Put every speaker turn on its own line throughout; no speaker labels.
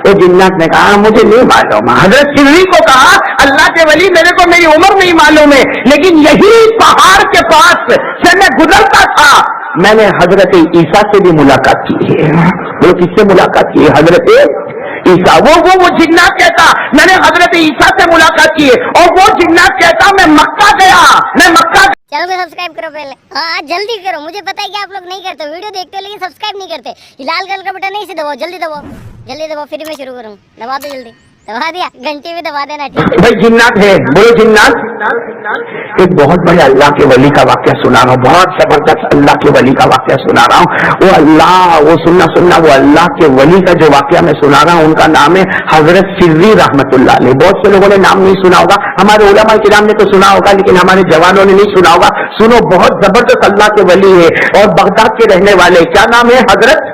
वो जिन्नात ने कहा मुझे नहीं मालूम। हजरत सिर्री को कहा अल्लाह के वली मेरे को मेरी उम्र नहीं मालूम है, लेकिन यही पहाड़ के पास से मैं गुजरता था, मैंने हजरत ईसा से भी मुलाकात की है। वो किससे मुलाकात की है? हजरत ईसा। वो जिन्नात कहता मैंने हजरत ईसा से मुलाकात की है, और वो जिन्नात कहता मैं मक्का गया, मैं मक्का।
चैनल को सब्सक्राइब करो पहले, हाँ जल्दी करो, मुझे पता है कि आप लोग नहीं करते, वीडियो देखते हो लेकिन सब्सक्राइब नहीं करते। लाल कलर का बटन नहीं से दबाओ, जल्दी दबाओ, जल्दी दबाओ, फिर मैं शुरू करूँ। दबा दो जल्दी, दबा दिया, घंटी भी दबा देना। ठीक है
भाई जिन्नात है, बोलो जिन्नात। एक बहुत बड़े अल्लाह के वली का वाक्य सुना रहा हूँ, बहुत जबरदस्त अल्लाह के वली का वाक्य सुना रहा हूँ। वो अल्लाह, वो सुनना वो अल्लाह के वली का जो वाक्य मैं सुना रहा हूँ, उनका नाम है हजरत सिर्री रहमतुल्लाह अलैह। बहुत से लोगों ने नाम नहीं सुना होगा, हमारे उलमा किराम ने तो सुना होगा, लेकिन हमारे जवानों ने नहीं सुना होगा। सुनो, बहुत जबरदस्त अल्लाह के वली है और बगदाद के रहने वाले। क्या नाम है? हजरत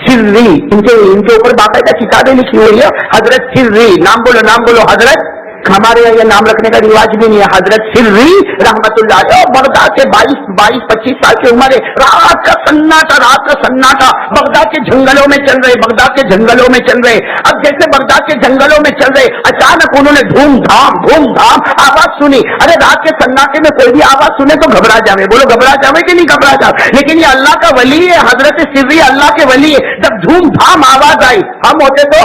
सिर्री। इनके ऊपर बाकायदा किताबें लिखी हुई है, हजरत सिर्री। नाम बोलो हजरत। हमारे यहाँ ये नाम रखने का रिवाज भी नहीं है। हजरत सिर्री रहमतुल्लाह अलैह बगदाद से 22-25 साल की उम्र है। रात का सन्नाटा बगदाद के जंगलों में चल रहे। अब जैसे बगदाद के जंगलों में चल रहे, अचानक उन्होंने धूम-धाम आवाज सुनी। अरे रात के सन्नाटे में कोई भी आवाज सुने तो घबरा जावे। बोलो घबरा जावे कि नहीं घबरा जावे? लेकिन ये अल्लाह का वली है, हजरत सिर्री अल्लाह के वली है। जब धूम-धाम आवाज आई, हम होते तो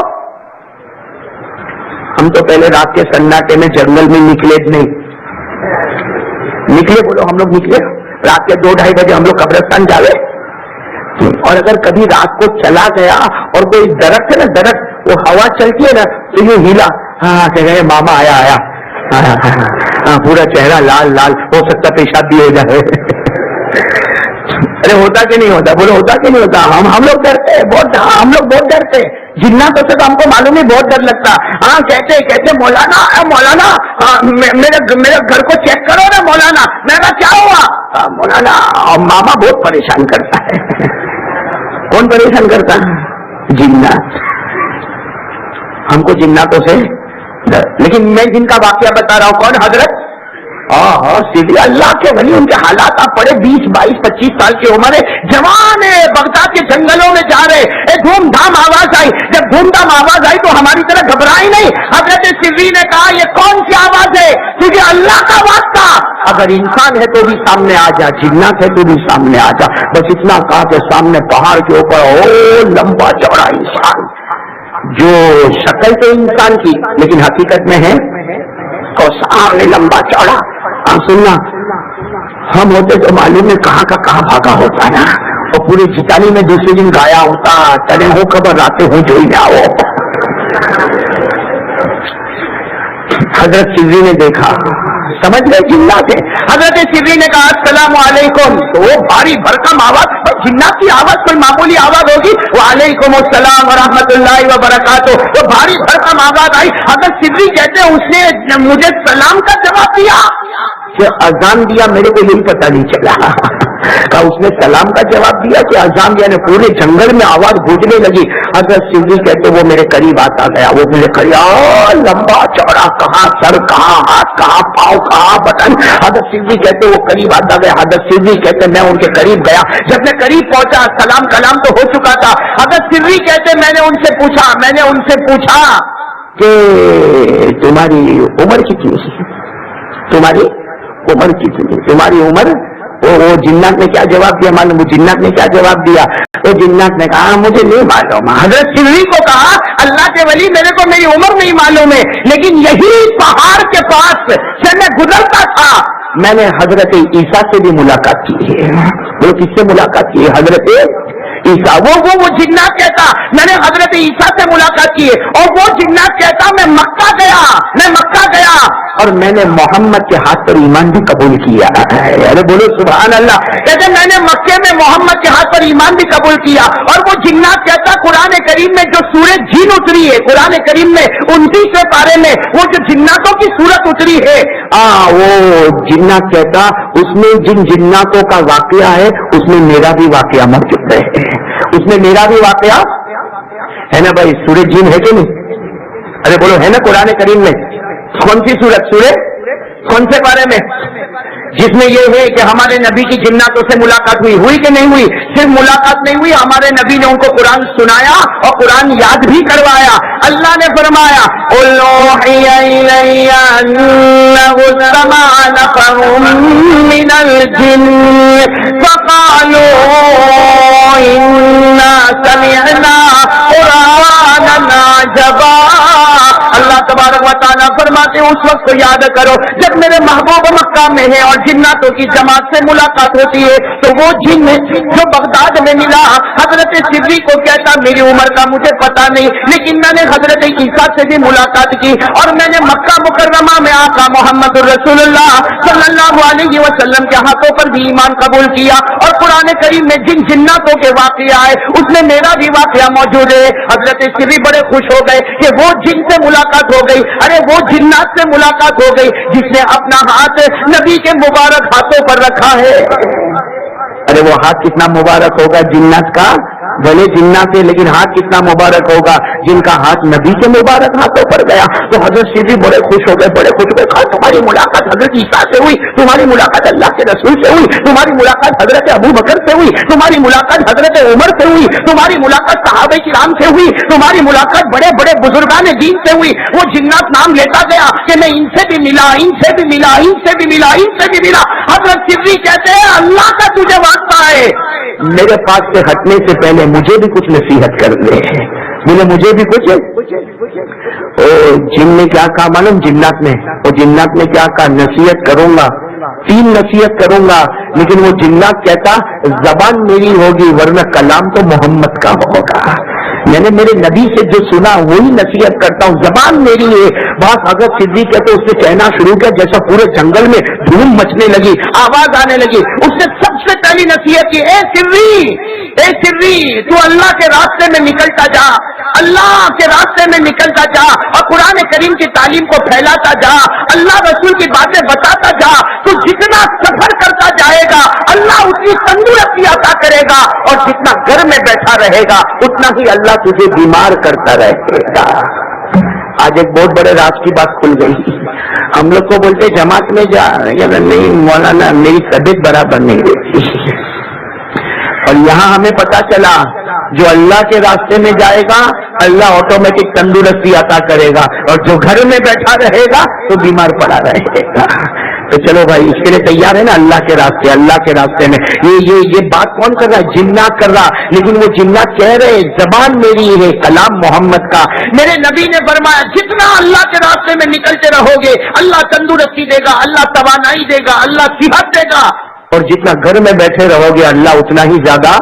हम तो पहले रात के सन्नाटे में जंगल में निकले नहीं। बोलो हम लोग निकले रात के 2-2:30 बजे हम लोग कब्रिस्तान जावे। और अगर कभी रात को चला गया और कोई दरख्त है ना, दरख्त वो हवा चलती है ना, तो ये हिला, हाँ कह रहे मामा आया, हाँ पूरा चेहरा लाल, हो सकता पेशाब भी हो जाए। अरे होता कि नहीं होता? बोलो होता कि नहीं होता? हम लोग डरते हैं बहुत, हम लोग बहुत डरते हैं। जिन्नातों से तो हमको मालूम ही बहुत डर लगता। हाँ कहते मौलाना मेरे घर को चेक करो ना मौलाना। मैं कहा क्या हुआ? मौलाना मामा बहुत परेशान करता है। कौन परेशान करता है? जिन्नात। हमको जिन्नातों से डर। लेकिन मैं जिनका वाकया बता रहा हूँ, कौन? हजरत सीधे अल्लाह के वली। उनके हालात आप पड़े, 20-22-25 साल की उम्र है, जवान है, बगदाद के जंगलों में जा रहे। धूम-धाम आवाज आई। जब धूम-धाम आवाज आई तो हमारी तरह घबराई नहीं। हजरत सिर्री ने कहा ये कौन सी आवाज है? क्योंकि अल्लाह का वास्ता, अगर इंसान है तो भी सामने आ जा, जिन्नात है तो भी सामने आ जा। बस इतना कहा कि सामने पहाड़ के ऊपर ओ लंबा चौड़ा इंसान, जो शक्ल तो इंसान की लेकिन हकीकत में है तो सामने लंबा चौड़ा। सुनना, हम होते तो मालूम है कहाँ का कहाँ भागा होता ना, और पूरी जितानी में दूसरे दिन गाया होता, चले हो खबर आते हो जो ही आओ। हजरत सिर्री ने देखा, समझ गए जिन्नात है। हजरत सिर्री ने कहा अस्सलामु अलैकुम, तो वो भारी भरकम आवाज, जिन्नात की आवाज कोई मामूली आवाज होगी? वालेकुम अस्सलाम व रहमतुल्लाहि व बरकातुहू, तो भारी भरकम आवाज आई। हजरत सिर्री कहते उसने मुझे सलाम का जवाब दिया, अजान दिया, मेरे को यही पता नहीं चला। का उसने सलाम का जवाब दिया कि अजान दिया? ने पूरे जंगल में आवाज गूंजने लगी। हजरत सिर्री कहते वो मेरे करीब आता गया, वो मेरे करीब, लंबा चौड़ा, कहाँ सर, कहाँ हाथ, कहाँ पाँव, कहाँ बटन। हजरत सिर्री कहते वो करीब आता गया। हजरत सिर्री कहते मैं उनके करीब गया। जब मैं करीब पहुंचा, सलाम कलाम तो हो चुका था। हजरत सिर्री कहते मैंने उनसे पूछा कि तुम्हारी उम्र कितनी है? तुम्हारी उम्र कितनी? तुम्हारी उम्र? वो जिन्नात ने क्या जवाब दिया मालूम? जिन्नात ने क्या जवाब दिया? वो जिन्नात ने कहा मुझे नहीं मालूम। हजरत सिर्री को कहा अल्लाह के वली मेरे को मेरी उम्र नहीं मालूम है, लेकिन यही पहाड़ के पास से मैं गुजरता था, मैंने हजरत ईसा से भी मुलाकात की है। वो किससे मुलाकात की है? हजरत ईसा। वो जिन्नात कहता मैंने हजरत ईसा से मुलाकात की है, और वो जिन्नात कहता मैं मक्का गया और मैंने मोहम्मद के हाथ पर ईमान भी कबूल किया। अरे बोलो सुभान अल्लाह। कहते मैंने मक्के में मोहम्मद के हाथ पर ईमान भी कबूल किया। और वो जिन्नात कहता कुरान करीम में जो सूरत जिन उतरी है, कुरान करीम में 29वें पारे में वो जो जिन्नातों की सूरत उतरी है, वो जिन्नात कहता उसमें जिन जिन्नातों का वाकया है उसमें मेरा भी वाकया मौजूद है। उसमें मेरा भी वाकया है ना भाई। सूरज जिन है कि नहीं? अरे बोलो है ना कुरान करीम में? कौन सी सूरत? कौन से बारे में? जिसमें ये है कि हमारे नबी की जिन्नातों से मुलाकात हुई कि नहीं हुई? सिर्फ मुलाकात नहीं हुई, हमारे नबी ने उनको कुरान सुनाया और कुरान याद भी करवाया। अल्लाह ने फरमाया मिनल जिन्न फक़ालू इन्ना समिअना कुरानन अजबा। अल्लाह तबारक व तआला फरमाते उस वक्त को याद करो जब मेरे महबूब मक्का में है और जिन्नातों की जमात से मुलाकात होती है, तो वो जिन्न जो बगदाद में मिला हजरत सिद्दीक को कहता मेरी उम्र का मुझे पता नहीं, लेकिन मैंने हजरत ईसा से भी मुलाकात की और मैंने मक्का मुकर्रमा में आका मोहम्मद रसूलुल्लाह सल्लल्लाहु अलैहि वसल्लम के हाथों पर भी ईमान कबूल किया। और कुरान करीम में जिन जिन्नातों के वाक़या है उसमें मेरा भी वाक़या मौजूद है। हजरत सिद्दीक बड़े खुश हो गए कि वो जिन से मुलाकात हो गई, अरे वो जिन्नात से मुलाकात हो गई जिसने अपना हाथ नबी के मुबारक हाथों पर रखा है। अरे वो हाथ कितना मुबारक होगा जिन्नात का, भले जिन्नात है लेकिन हाथ कितना मुबारक होगा जिनका हाथ नबी के मुबारक हाथों पर गया। तो हजरत सिद्दीक बड़े खुश हो गए, बड़े खुश हो गए। कहा तुम्हारी मुलाकात हजरत ईसा से हुई, तुम्हारी मुलाकात अल्लाह के रसूल से हुई, तुम्हारी मुलाकात हजरत अबू बकर से हुई, तुम्हारी मुलाकात हजरत उमर से हुई, तुम्हारी मुलाकात सहाबे किराम से हुई, तुम्हारी मुलाकात बड़े बड़े बुजुर्गान दीन से हुई। वो जिन्नात नाम लेता गया कि मैं इनसे भी मिला, इनसे भी मिला, इनसे भी मिला, इनसे भी मिला। हजरत सिद्दीक कहते हैं अल्लाह का तुझे वास्ता है, मेरे पास से हटने से पहले मुझे भी कुछ नसीहत कर दे। बोले मुझे भी कुछ। ओ जिन ने क्या कहा मालूम? जिन्नात ने, वो जिन्नात ने क्या कहा? नसीहत करूंगा, 3 नसीहत करूंगा, लेकिन वो जिन्नात कहता जबान मेरी होगी वरना कलाम तो मोहम्मद का होगा। मैंने मेरे नबी से जो सुना वही नसीहत करता हूँ, जबान मेरी है। बात हजरत सिद्दीक कहते उसने कहना शुरू किया जैसा पूरे जंगल में धूम मचने लगी, आवाज आने लगी। उसने सबसे पहली नसीहत की, ए सिर्री तू अल्लाह के रास्ते में निकलता जा, अल्लाह के रास्ते में निकलता जा और कुरान करीम की तालीम को फैलाता जा, अल्लाह रसूल की बातें बताता जा। तू जितना सफर करता जाएगा अल्लाह उतनी तंदुरुस्ती अता करेगा और जितना घर में बैठा रहेगा उतना ही अल्लाह तुझे बीमार करता रहेगा। आज एक बहुत बड़े राज की बात खुल गई। हम लोग को बोलते जमात में जा, नहीं मौलाना मेरी तबीयत बराबर नहीं रहती। और यहाँ हमें पता चला जो अल्लाह के रास्ते में जाएगा अल्लाह ऑटोमेटिक तंदुरुस्ती अता करेगा और जो घर में बैठा रहेगा तो बीमार पड़ा रहेगा। तो चलो भाई इसके लिए तैयार है ना? अल्लाह के रास्ते में ये बात कौन कर रहा है? जिन्नात कर रहा, लेकिन वो जिन्नात कह रहे जबान मेरी है कलाम मोहम्मद का। मेरे नबी ने फरमाया जितना अल्लाह के रास्ते में निकलते रहोगे अल्लाह तंदुरुस्ती देगा, अल्लाह तवानाई देगा, अल्लाह सिहत देगा, और जितना घर में बैठे रहोगे अल्लाह उतना ही ज्यादा।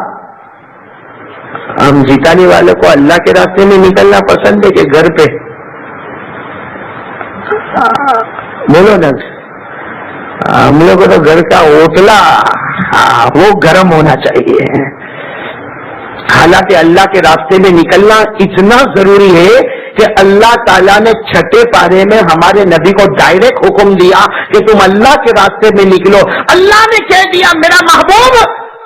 हम जिताने वाले को अल्लाह के रास्ते में निकलना पसंद है कि घर पे? बोलो ना, हम लोग को तो घर का ओटला वो गर्म होना चाहिए। हालांकि अल्लाह के रास्ते में निकलना इतना जरूरी है कि अल्लाह ताला ने 6ठे पारे में हमारे नबी को डायरेक्ट हुक्म दिया कि तुम अल्लाह के रास्ते में निकलो। अल्लाह ने कह दिया मेरा महबूब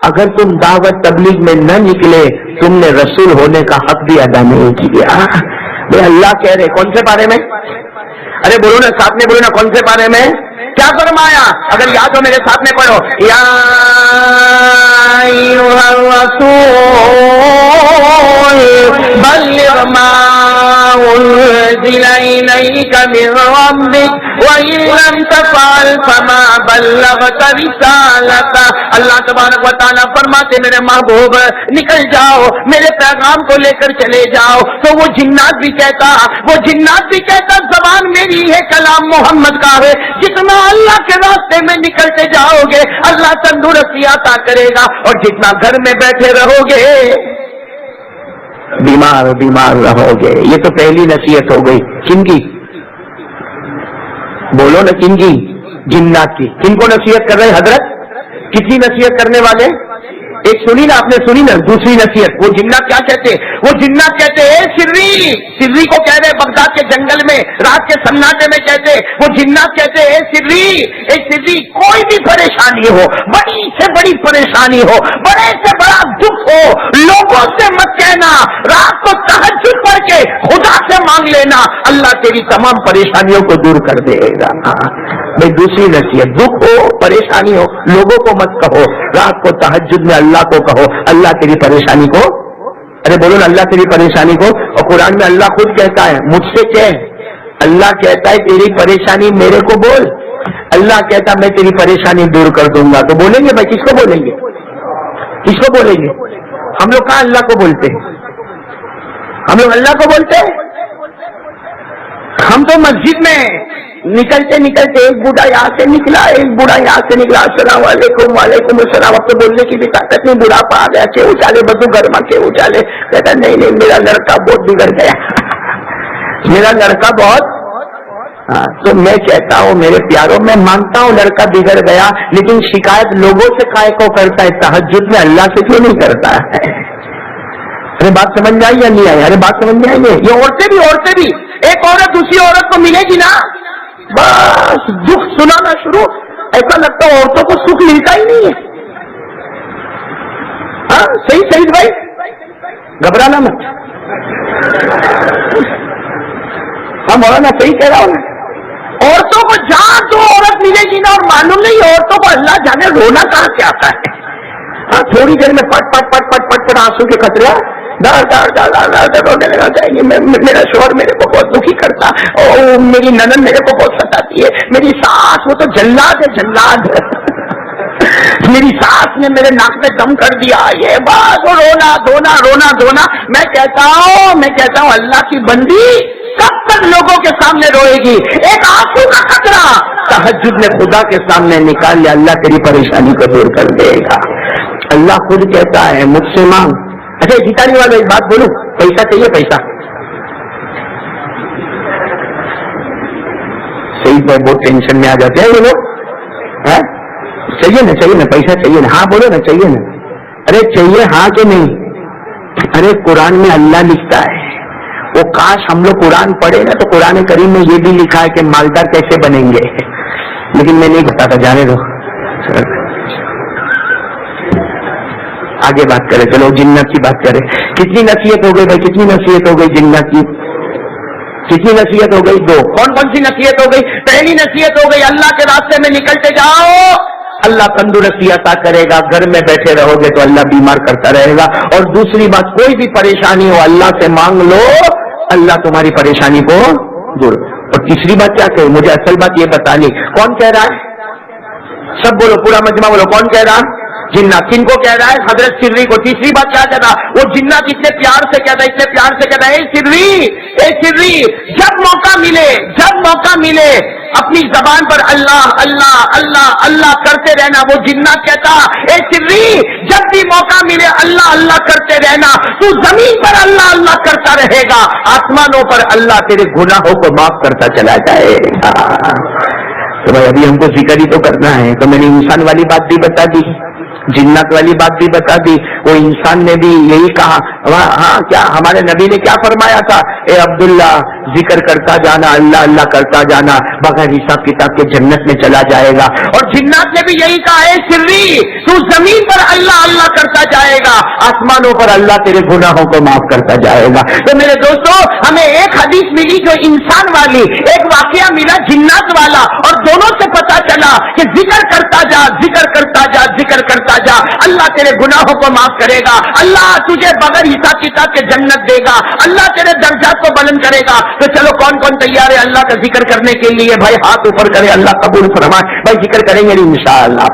अगर तुम दावत तबलीग में न निकले तुमने रसूल होने का हक भी अदा नहीं किया। भाई अल्लाह कह रहे कौन से पारे में? अरे बोलो ना, साथ में बोलो ना, कौन से पारे में? क्या फरमाया? अगर याद हो मेरे साथ में पढ़ो, या अय्युहर रसूल बल्लिग मा उनज़िला इलैका मिन रब्बिक व इन लम तफ़अल फमा बल्लगता रिसालता। अल्लाह तबारक व तआला फरमाते मेरे महबूब निकल जाओ, मेरे पैगाम को लेकर चले जाओ। तो वो जिन्नात भी कहता जबान मेरी है कलाम मोहम्मद का है। जितना अल्लाह के रास्ते में निकलते जाओगे अल्लाह तंदुरुस्ती अता करेगा और जितना घर में बैठे रहोगे बीमार रहोगे। ये तो पहली नसीहत हो गई। किनकी? बोलो ना, किनकी? जिन्नात की। किनको नसीहत कर रहे हजरत? कितनी नसीहत करने वाले? एक सुनी ना, आपने सुनी ना। दूसरी नसीहत वो जिन्नात क्या कहते? वो जिन्नात कहते सिर्री को कह रहे बगदाद के जंगल में रात के सन्नाटे में कहते, वो जिन्नात कहते सिर्री कोई भी परेशानी हो, बड़ी से बड़ी परेशानी हो, बड़े से बड़ा दुख हो, लोगों से मत कहना, रात को तहज्जुद पढ़ के खुदा से मांग लेना, अल्लाह तेरी तमाम परेशानियों को दूर कर देगा। भाई दूसरी नसीहत, दुख हो परेशानी हो लोगों को मत कहो, रात को तहज्जुद में अल्लाह को कहो, अल्लाह तेरी परेशानी को, अरे बोलो ना अल्लाह तेरी परेशानी को। और कुरान में अल्लाह खुद कहता है, मुझसे कह, अल्लाह कहता है तेरी परेशानी मेरे को बोल, अल्लाह कहता मैं तेरी परेशानी दूर कर दूंगा। तो बोलेंगे भाई, किसको बोलेंगे, किसको बोलेंगे? हम लोग कहाँ अल्लाह को बोलते हैं? हम लोग अल्लाह को बोलते हैं? हम तो मस्जिद में निकलते निकलते एक बूढ़ा यहाँ से निकला, एक बूढ़ा यहाँ से निकला, अस्सलाम वालेकुम, वालेकुम अस्सलाम। अब तो बोलने की भी ताकत नहीं, बुढ़ापा आ गया, के उचाले बदू घर में के उचाले। कहता नहीं नहीं मेरा लड़का बहुत बिगड़ गया मेरा लड़का बहुत। हाँ, तो मैं कहता हूँ मेरे प्यारों, मैं मानता हूँ लड़का बिगड़ गया, लेकिन शिकायत लोगों से काहे को करता है, तहज्जुद में अल्लाह से क्यों नहीं करता है? अरे बात समझ में आई या नहीं आई? अरे बात समझ में आई है? ये औरतें भी एक औरत दूसरी औरत को मिलेगी ना, बस दुख सुनाना शुरू, ऐसा लगता है औरतों को सुख मिलता ही नहीं है। हाँ सही सही भाई, घबराना मत। हाँ मौलाना सही कह रहा हूँ ना, औरतों को जहां तो औरत मिलेगी ना, और मालूम नहीं औरतों को अल्लाह जाने रोना कहाँ से आता है। हाँ थोड़ी देर में पट पट पट पट पट पट आंसू के कतरे रोने लगा जाएंगे। मेरा शोहर मेरे को बहुत दुखी करता, और मेरी ननद मेरे को बहुत सताती है, मेरी सास वो तो जल्लाद है, जल्लाद मेरी सास ने मेरे नाक में दम कर दिया, ये बस वो रोना धोना रोना धोना। मैं कहता हूँ अल्लाह की बंदी कब तक लोगों के सामने रोएगी? एक आंसू का कतरा तहज्जुद में खुदा के सामने निकाल ले, अल्लाह तेरी परेशानी को दूर कर देगा। अल्लाह खुद कहता है मुझसे मांग। अच्छा भिखारी वाला एक बात बोलूं, पैसा चाहिए? पैसा सही में बहुत टेंशन में आ जाते हैं ये लोग। चाहिए ना पैसा चाहिए ना? हाँ बोलो ना चाहिए ना। अरे चाहिए हाँ कि नहीं? अरे कुरान में अल्लाह लिखता है, वो काश हम लोग कुरान पढ़े ना, तो कुरान करीम में ये भी लिखा है कि मालदार कैसे बनेंगे, लेकिन मैं नहीं बताता, जाने दो। आगे बात करें, चलो जिन्नत की बात करें। कितनी नसीहत हो गई भाई, कितनी नसीहत हो गई जिन्नत की? कितनी नसीहत हो गई? दो। कौन कौन सी नसीहत हो गई? पहली नसीहत हो गई, अल्लाह के रास्ते में निकलते जाओ, अल्लाह तंदुरुस्ती अता करेगा। घर में बैठे रहोगे तो अल्लाह बीमार करता रहेगा। और दूसरी बात, कोई भी परेशानी हो अल्लाह से मांग लो, अल्लाह तुम्हारी परेशानी को दूर। और तीसरी बात क्या कहे, मुझे असल बात ये बतानी, कौन कह रहा है? सब बोलो, पूरा मजमा बोलो, कौन कह रहा? जिन्नात। किनको कह रहा है? हजरत सिर्री को। तीसरी बात क्या कहता? वो जिन्नात इतने प्यार से कहता, इतने प्यार से कहता, ए सिर्री जब मौका मिले अपनी जबान पर अल्लाह अल्लाह अल्लाह अल्लाह करते रहना। वो जिन्नात कहता, ए सिर्री जब भी मौका मिले अल्लाह अल्लाह करते रहना, तू जमीन पर अल्लाह अल्लाह करता रहेगा, आसमानों पर अल्लाह तेरे गुनाहों को माफ करता चला जाएगा। तो भाई अभी हमको जिक्र ही तो करना है, तो मैंने इंसान वाली बात भी बता दी, जिन्नत वाली बात भी बता दी। वो इंसान ने भी यही कहा, हाँ क्या हमारे नबी ने क्या फरमाया था? ए अब्दुल्ला जिक्र करता जाना, अल्लाह अल्लाह करता जाना, बगैर हिसाब किताब के जन्नत में चला जाएगा। और जिन्नात ने भी यही कहा, ए सिर्री तू जमीन पर अल्लाह अल्लाह करता जाएगा, आसमानों पर अल्लाह तेरे गुनाहों को माफ करता जाएगा। तो मेरे दोस्तों, हमें एक हदीस मिली जो इंसान वाली, एक वाकया मिला जिन्नात वाला, और दोनों से पता चला कि जिक्र करता जा, जिक्र करता जा, जिक्र करता जा, अल्लाह तेरे गुनाहों को माफ करेगा, अल्लाह तुझे बगैर हिसाब किताब के जन्नत देगा, अल्लाह तेरे दर्जात को बुलंद करेगा। तो चलो कौन कौन तैयार है अल्लाह का जिक्र करने के लिए? भाई हाथ ऊपर करे, अल्लाह कबूल फरमाए। भाई जिक्र करेंगे इंशाअल्लाह।